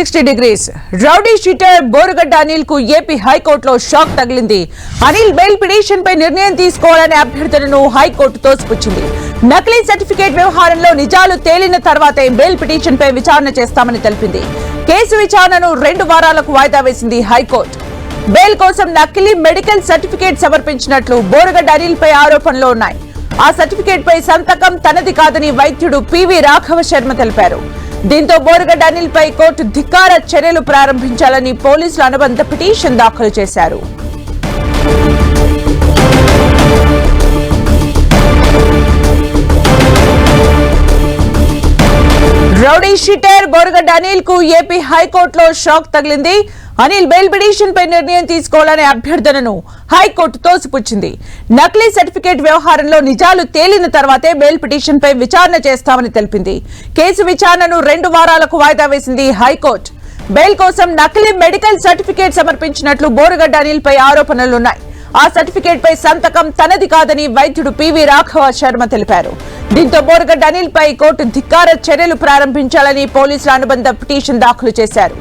60 degrees. Rowdy sheeter Borugadda Anil కు AP హైకోర్టులో shock తగిలింది. అనిల్ బెయిల్ పిటిషన్ పై నిర్ణయం తీసుకోవాలనే అభ్యర్థనను హైకోర్టు తోసిపుచ్చింది. నకిలీ సర్టిఫికేట్ వ్యవహారంలో నిజాలు తేలిన తర్వాతే బెయిల్ పిటిషన్ పై విచారణ చేస్తామని తెలిపింది. కేసు విచారణను 2 వారాలకు వాయిదా వేసింది హైకోర్టు. బెయిల్ కోసం నకిలీ మెడికల్ సర్టిఫికేట్ సమర్పించినట్లు బోరుగడ్డ అనిల్ పై ఆరోపణలు ఉన్నాయి. ఆ సర్టిఫికేట్ పై సంతకం తనది కాదని వైద్యుడు పివి రాఘవ శర్మ తెలిపారు. దీంతో బోరుగడ్డ అనిల్ పై కోర్టు ధిక్కార చర్యలు ప్రారంభించాలని పోలీసులు అనుబంధ పిటిషన్ దాఖలు చేశారు. రౌడీ షీటర్ బోరుగడ్డ అనిల్ కు ఏపీ హైకోర్టులో షాక్ తగిలింది. అనిల్ బెయిల్ పిటిషన్ పై నిర్ణయం తీసుకోవాలనే అభ్యర్థనను హైకోర్టు తోసిపుచ్చింది. నకిలీ సర్టిఫికేట్ వ్యవహారంలో నిజాలు తేలిన తర్వాతే బెయిల్ పిటిషన్ పై విచారణ చేస్తామని తెలిపింది. కేసు విచారణను 2 వారాలకు వాయిదా వేసింది హైకోర్టు. బెయిల్ కోసం నకిలీ మెడికల్ సర్టిఫికేట్ సమర్పించినట్లు బోరుగడ్డ అనిల్ పై ఆరోపణలున్నాయి. ఆ సర్టిఫికేట్ పై సంతకం తనది కాదని వైద్యుడు పివి రాఘవ శర్మ తెలిపారు. దీంతో బోరుగడ్డ అనిల్ పై కోర్టు ధిక్కార చర్యలు ప్రారంభించాలని పోలీసులు అనుబంధ పిటిషన్ దాఖలు చేశారు.